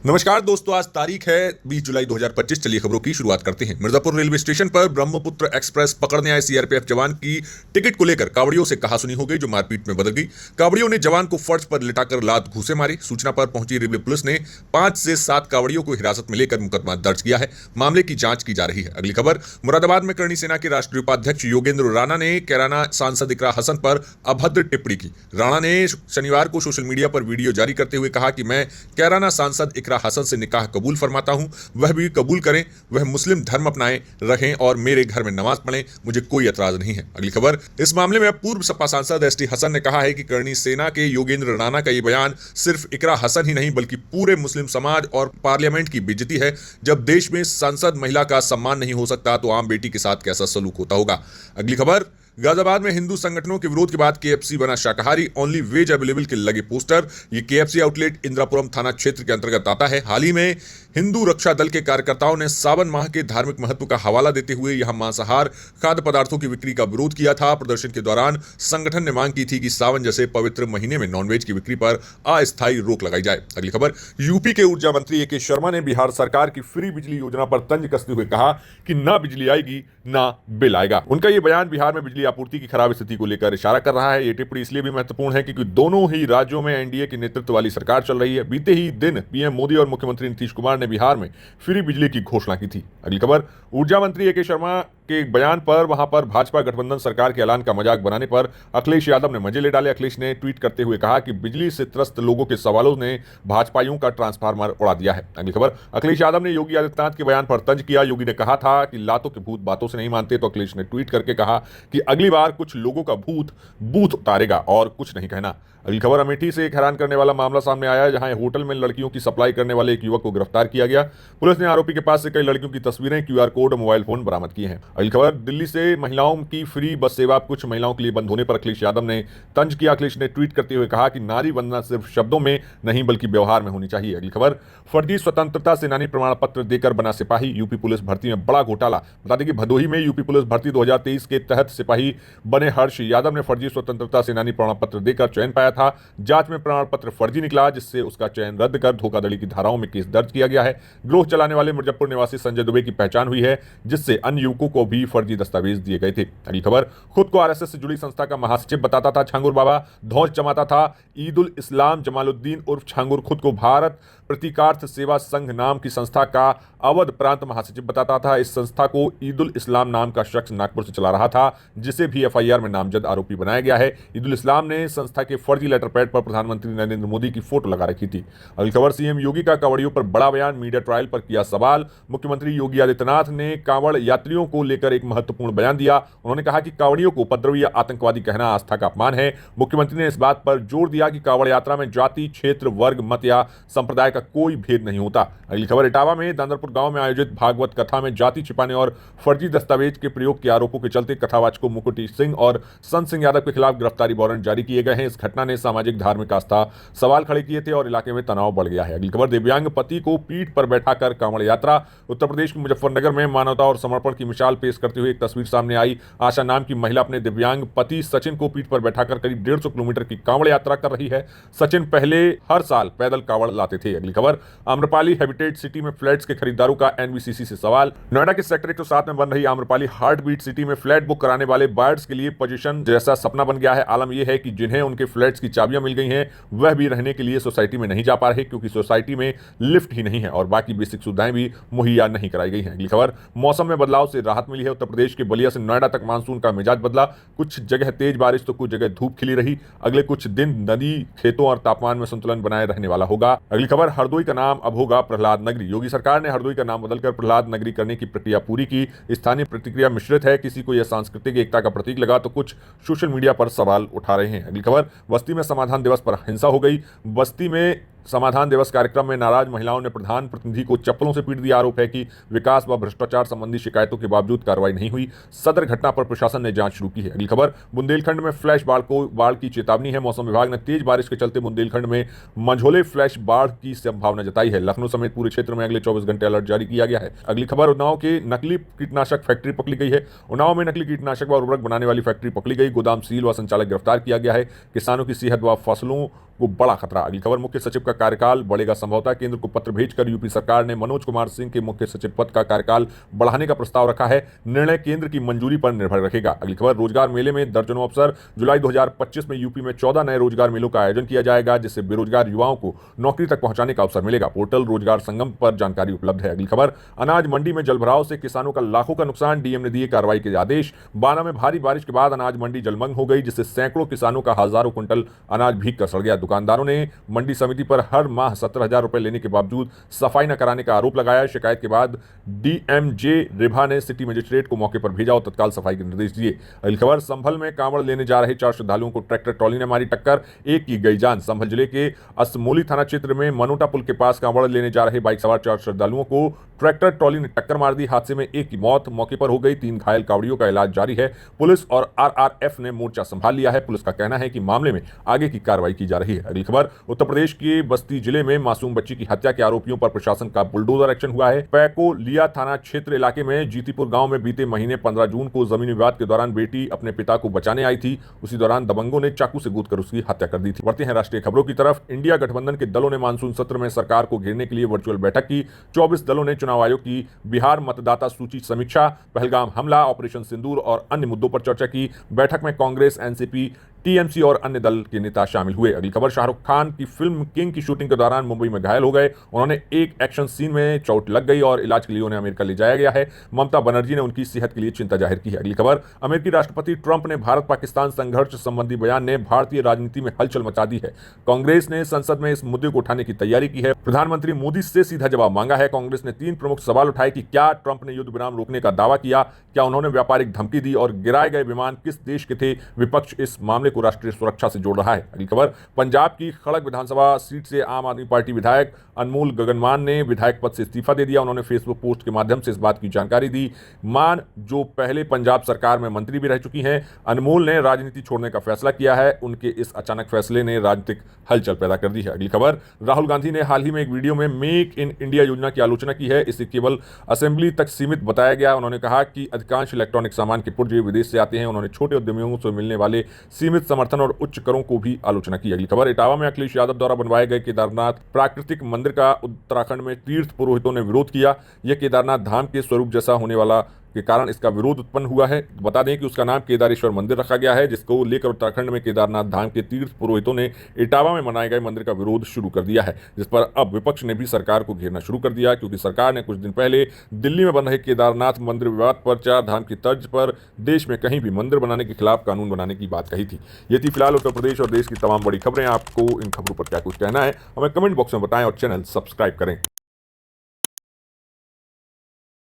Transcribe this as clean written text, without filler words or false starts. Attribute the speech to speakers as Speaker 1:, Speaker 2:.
Speaker 1: नमस्कार दोस्तों, आज तारीख है 20 जुलाई 2025। चलिए खबरों की शुरुआत करते हैं। मिर्जापुर रेलवे स्टेशन पर ब्रह्मपुत्र एक्सप्रेस पकड़ने आए सीआरपीएफ जवान की टिकट को लेकर कावड़ियों से कहासुनी हो गई, जो मारपीट में बदल गई। कावड़ियों ने जवान को फर्श पर लिटाकर लात घूंसे मारे। सूचना पर पहुंची रेलवे पुलिस ने 5 से 7 कावड़ियों को हिरासत में लेकर मुकदमा दर्ज किया है। मामले की जांच की जा रही है। अगली खबर, मुरादाबाद में करणी सेना के राष्ट्रीय उपाध्यक्ष योगेंद्र राणा ने कैराना सांसद इकरा हसन पर अभद्र टिप्पणी की। राणा ने शनिवार को सोशल मीडिया पर वीडियो जारी करते हुए कहा कि मैं कैराना सांसद इकरा हसन से निकाह कबूल फरमाता हूं, वह भी कबूल करें, वह मुस्लिम धर्म अपनाएं, रहें और मेरे घर में नमाज पढ़ें, मुझे कोई एतराज नहीं है। अगली खबर, इस मामले में पूर्व सपा सांसद एसटी हसन ने कहा है कि करणी सेना के योगेंद्र राणा का यह बयान सिर्फ इकरा हसन ही नहीं बल्कि पूरे मुस्लिम समाज और पार्लियामेंट की बेइज्जती है। जब देश में सांसद महिला का सम्मान नहीं हो सकता तो आम बेटी के साथ कैसा सलूक होता होगा। अगली खबर, गाजियाबाद में हिंदू संगठनों के विरोध के बाद केएफसी बना शाकाहारी, ओनली वेज अवेलेबल के लगे पोस्टर। ये केएफसी आउटलेट इंदिरापुरम थाना क्षेत्र के अंतर्गत आता है। हाल ही में हिंदू रक्षा दल के कार्यकर्ताओं ने सावन माह के धार्मिक महत्व का हवाला देते हुए यहां मांसाहार खाद्य पदार्थों की बिक्री का विरोध किया था। प्रदर्शन के दौरान संगठन ने मांग की थी कि सावन जैसे पवित्र महीने में नॉनवेज की बिक्री पर अस्थायी रोक लगाई जाए। अगली खबर, यूपी के ऊर्जा मंत्री ए.के. शर्मा ने बिहार सरकार की फ्री बिजली योजना पर तंज कसते हुए कहा कि ना बिजली आएगी ना बिल आएगा। उनका यह बयान बिहार में बिजली आपूर्ति की खराब स्थिति को लेकर इशारा कर रहा है। ये टिप्पणी इसलिए भी महत्वपूर्ण है क्योंकि दोनों ही राज्यों में एनडीए के नेतृत्व वाली सरकार चल रही है। बीते ही दिन पीएम मोदी और मुख्यमंत्री नीतीश कुमार ने बिहार में फ्री बिजली की घोषणा की थी। अगली खबर, ऊर्जा मंत्री ए.के. शर्मा के बयान पर वहां पर भाजपा गठबंधन सरकार के ऐलान का मजाक बनाने पर अखिलेश यादव ने मजे ले डाले। अखिलेश ने ट्वीट करते हुए कहा कि बिजली से त्रस्त लोगों के सवालों ने भाजपाइयों का ट्रांसफार्मर उड़ा दिया है। अगली खबर, अखिलेश यादव ने योगी आदित्यनाथ के बयान पर तंज किया। योगी ने कहा था कि लातों के भूत बातों से नहीं मानते, तो अखिलेश ने ट्वीट करके कहा कि अगली बार कुछ लोगों का भूत बूथ उतारेगा और कुछ नहीं कहना। अगली खबर, अमेठी से एक हैरान करने वाला मामला सामने आया है, जहां होटल में लड़कियों की सप्लाई करने वाले एक युवक को गिरफ्तार किया गया। पुलिस ने आरोपी के पास से कई लड़कियों की तस्वीरें, क्यूआर कोड और मोबाइल फोन बरामद किए हैं। अगली खबर, दिल्ली से महिलाओं की फ्री बस सेवा कुछ महिलाओं के लिए बंद होने पर अखिलेश यादव ने तंज किया। अखिलेश ने ट्वीट करते हुए कहा कि नारी वंदना सिर्फ शब्दों में नहीं बल्कि व्यवहार में होनी चाहिए। अगली खबर, फर्जी स्वतंत्रता सेनानी प्रमाण पत्र देकर बना सिपाही, यूपी पुलिस भर्ती में बड़ा घोटाला। बता दें कि भदोही में यूपी पुलिस भर्ती 2023 के तहत सिपाही बने हर्ष यादव ने फर्जी स्वतंत्रता सेनानी प्रमाण पत्र देकर चयन पाया था। जांच में प्रमाण पत्र फर्जी निकला, जिससे उसका चयन रद्द कर धोखाधड़ी की धाराओं में केस दर्ज किया गया है। गिरोह चलाने वाले मिर्जापुर निवासी संजय दुबे की पहचान हुई है, जिससे अन्य युवकों को भी फर्जी दस्तावेज दिए गए थे। अगली खबर, खुद को आरएसएस से जुड़ी संस्था का महासचिव बताता था छांगुर बाबा, धौंस जमाता था। ईदुल इस्लाम जमालुद्दीन उर्फ छांगुर खुद को भारत प्रतीकार्थ सेवा संघ नाम की संस्था का अवध प्रांत महासचिव बताता था। इस संस्था को ईदुल इस्लाम नाम का शख्स नागपुर से चला रहा था, जिसे भी एफआईआर में नामजद आरोपी बनाया गया है। ईदुल इस्लाम ने संस्था के फर्जी लेटर पैड पर प्रधानमंत्री नरेंद्र मोदी की फोटो लगा रखी थी। अगली खबर, सीएम योगी का कांवड़ियों पर बड़ा बयान, मीडिया ट्रायल पर किया सवाल। मुख्यमंत्री योगी आदित्यनाथ ने कांवड़ यात्रियों को लेकर एक महत्वपूर्ण बयान दिया। उन्होंने कहा कि कांवड़ियों को उपद्रवी या आतंकवादी कहना आस्था का अपमान है। मुख्यमंत्री ने इस बात पर जोर दिया कि कांवड़ यात्रा में जाति, क्षेत्र, वर्ग, मत या संप्रदाय का कोई भेद नहीं होता। अगली खबर, इटावा में दांदरपुर गांव में आयोजित भागवत कथा में जाति छिपाने और फर्जी दस्तावेज के प्रयोग के आरोपों के चलते कथावाचकों मुकुटी सिंह और संत सिंह यादव के खिलाफ गिरफ्तारी वारंट जारी किए गए हैं। इस घटना ने सामाजिक धार्मिक आस्था सवाल खड़े किए थे और इलाके में तनाव बढ़ गया है। अगली खबर, दिव्यांग पति को पीठ पर बैठाकर कांवड़ यात्रा। उत्तर प्रदेश के मुजफ्फरनगर में मानवता और समर्पण की मिसाल पेश करते हुए एक तस्वीर सामने आई। आशा नाम की महिला अपने दिव्यांग पति सचिन को पीठ पर बैठाकर करीब 150 किलोमीटर की कांवड़ यात्रा कर रही है। सचिन पहले हर साल पैदल कांवड़ लाते थे। अगली खबर, आम्रपाली हैबिटेट सिटी में फ्लैट्स के खरीदारों का एनवीसीसी से सवाल। नोएडा के सेक्टर 107 में बन रही आम्रपाली हार्ट बीट सिटी में फ्लैट बुक कराने वाले बायर्स के लिए पोजीशन जैसा सपना बन गया है। आलम यह है कि जिन्हें उनके फ्लैट्स की चाबियां मिल गई हैं, वह भी रहने के लिए सोसाइटी में नहीं जा पा रहे, क्योंकि सोसाइटी में लिफ्ट ही नहीं है और बाकी बेसिक सुविधाएं भी मुहैया नहीं कराई गई हैं। अगली खबर, मौसम में बदलाव से राहत मिली है। उत्तर प्रदेश के बलिया से नोएडा तक मानसून का मिजाज बदला। कुछ जगह तेज बारिश तो कुछ जगह धूप खिली रही। अगले कुछ दिन नदी, खेतों और तापमान में संतुलन बनाए रहने वाला होगा। अगली खबर, हरदोई का नाम अब होगा प्रहलाद नगरी। योगी सरकार ने हरदोई का नाम बदलकर प्रहलाद नगरी करने की प्रक्रिया पूरी की। स्थानीय प्रतिक्रिया मिश्रित है। किसी को यह सांस्कृतिक एकता का प्रतीक लगा तो कुछ सोशल मीडिया पर सवाल उठा रहे हैं। अगली खबर, बस्ती में समाधान दिवस पर हिंसा हो गई। बस्ती में समाधान दिवस कार्यक्रम में नाराज महिलाओं ने प्रधान प्रतिनिधि को चप्पलों से पीट दिया। आरोप है कि विकास व भ्रष्टाचार संबंधी शिकायतों के बावजूद कार्रवाई नहीं हुई। सदर घटना पर प्रशासन ने जांच शुरू की है। अगली खबर, बुंदेलखंड में फ्लैश बाढ़ की चेतावनी है। मौसम विभाग ने तेज बारिश के चलते बुंदेलखंड में मंझोले फ्लैश बाढ़ की संभावना जताई है। लखनऊ समेत पूरे क्षेत्र में अगले 24 घंटे अलर्ट जारी किया गया है। अगली खबर, उन्नाव के नकली कीटनाशक फैक्ट्री पकड़ी गई है। उन्नाव में नकली कीटनाशक व उर्वरक बनाने वाली फैक्ट्री पकड़ी गई। गोदाम सील व संचालक गिरफ्तार किया गया है। किसानों की सेहत व फसलों को बड़ा खतरा। अगली खबर, मुख्य सचिव का कार्यकाल बढ़ेगा संभवतः। केंद्र को पत्र भेजकर यूपी सरकार ने मनोज कुमार सिंह के मुख्य सचिव पद का कार्यकाल बढ़ाने का प्रस्ताव रखा है। निर्णय केंद्र की मंजूरी पर निर्भर रखेगा। अगली खबर, रोजगार मेले में दर्जनों अफसर। जुलाई 2025 में यूपी में 14 नए रोजगार मेलों का आयोजन किया जाएगा, जिससे बेरोजगार युवाओं को नौकरी तक पहुंचाने का अवसर मिलेगा। पोर्टल रोजगार संगम पर जानकारी उपलब्ध है। अगली खबर, अनाज मंडी में जलभराव से किसानों का लाखों का नुकसान। डीएम ने दिए कार्रवाई के आदेश। बाना में भारी बारिश के बाद अनाज मंडी जलमग्न हो गई, जिससे सैकड़ों किसानों का हजारों कुंटल अनाज भीग कर सड़ गया। दुकानदारों ने मंडी समिति पर हर माह 17,000 रुपए लेने के बावजूद सफाई न कराने का आरोप लगाया। शिकायत के बाद डीएमजे रिभा ने सिटी मजिस्ट्रेट को मौके पर भेजा और तत्काल सफाई के निर्देश दिए। अगली खबर, संभल में कांवड़ लेने जा रहे 4 श्रद्धालुओं को ट्रैक्टर ट्रॉली ने मारी टक्कर, एक की गई जान। संभल जिले के असमोली थाना क्षेत्र में मनोटा पुल के पास कांवड़ लेने जा रहे बाइक सवार 4 श्रद्धालुओं को ट्रैक्टर ट्रॉली ने टक्कर मार दी। हादसे में एक की मौत मौके पर हो गई, 3 घायल कांवड़ियों का इलाज जारी है। पुलिस और आरआरएफ ने मोर्चा संभाल लिया है। पुलिस का कहना है कि मामले में आगे की कार्रवाई की जा रही है। अगली खबर, उत्तर प्रदेश के बस्ती जिले में मासूम बच्ची की हत्या के आरोपियों पर प्रशासन का बुलडोजर एक्शन हुआ है। पैको लिया थाना क्षेत्र इलाके में जीतीपुर गांव में बीते महीने 15 जून को जमीनी विवाद के दौरान बेटी अपने पिता को बचाने आई थी। उसी दौरान दबंगों ने चाकू से गूंथकर उसकी हत्या कर दी थी। बढ़ते हैं राष्ट्रीय खबरों की तरफ। इंडिया गठबंधन के दलों ने मानसून सत्र में सरकार को घेरने के लिए वर्चुअल बैठक की। 24 दलों ने चुनाव आयोग की बिहार मतदाता सूची समीक्षा, पहलगाम हमला, ऑपरेशन सिंदूर और अन्य मुद्दों पर चर्चा की। बैठक में कांग्रेस, एनसीपी, टीएमसी और अन्य दल के नेता शामिल हुए। अगली खबर, शाहरुख खान की फिल्म किंग की शूटिंग के दौरान मुंबई में घायल हो गए। उन्होंने एक एक्शन सीन में चोट लग गई और इलाज के लिए उन्हें अमेरिका ले जाया गया है। ममता बनर्जी ने उनकी सेहत के लिए चिंता जाहिर की है। अगली खबर, अमेरिकी राष्ट्रपति ट्रंप ने भारत पाकिस्तान संघर्ष संबंधी बयान ने भारतीय राजनीति में हलचल मचा दी है। कांग्रेस ने संसद में इस मुद्दे को उठाने की तैयारी की है। प्रधानमंत्री मोदी से सीधा जवाब मांगा है। कांग्रेस ने 3 प्रमुख सवाल उठाए कि क्या ट्रंप ने युद्ध विराम रोकने का दावा किया, क्या उन्होंने व्यापारिक धमकी दी और गिराए गए विमान किस देश के थे। विपक्ष इस मामले को राष्ट्रीय सुरक्षा से जोड़ रहा है। अगली खबर, पंजाब की खड़ग विधानसभा सीट से आम आदमी पार्टी विधायक अनमोल गगनमान ने विधायक पद से इस्तीफा दे दिया। उन्होंने फेसबुक पोस्ट के माध्यम से इस बात की जानकारी दी। मान, जो पहले पंजाब सरकार में मंत्री भी रह चुकी हैं, अनमोल ने राजनीति छोड़ने का फैसला किया है। उनके इस अचानक फैसले ने राजनीतिक हलचल पैदा कर दी है। अगली खबर, राहुल गांधी ने हाल ही में एक वीडियो में मेक इन इंडिया योजना की आलोचना की है। इसे केवल असेंबली तक सीमित बताया गया। उन्होंने कहा कि अधिकांश इलेक्ट्रॉनिक सामान के पुर्जे विदेश से आते हैं। उन्होंने छोटे उद्यमियों से मिलने वाले सीमित समर्थन और उच्च करों को भी आलोचना की। अगली खबर, इटावा में अखिलेश यादव द्वारा बनवाए गए केदारनाथ प्राकृतिक मंदिर का उत्तराखंड में तीर्थ पुरोहितों ने विरोध किया। यह केदारनाथ धाम के स्वरूप जैसा होने वाला के कारण इसका विरोध उत्पन्न हुआ है। बता दें कि उसका नाम केदारेश्वर मंदिर रखा गया है, जिसको लेकर उत्तराखंड में केदारनाथ धाम के तीर्थ पुरोहितों ने इटावा में बनाए गए मंदिर का विरोध शुरू कर दिया है, जिस पर अब विपक्ष ने भी सरकार को घेरना शुरू कर दिया, क्योंकि सरकार ने कुछ दिन पहले दिल्ली में बन रहे केदारनाथ मंदिर विवाद पर 4 धाम की तर्ज पर देश में कहीं भी मंदिर बनाने के खिलाफ कानून बनाने की बात कही थी। ये थी फिलहाल उत्तर प्रदेश और देश की तमाम बड़ी खबरें। आपको इन खबरों पर क्या कुछ कहना है हमें कमेंट बॉक्स में बताएं और चैनल सब्सक्राइब करें।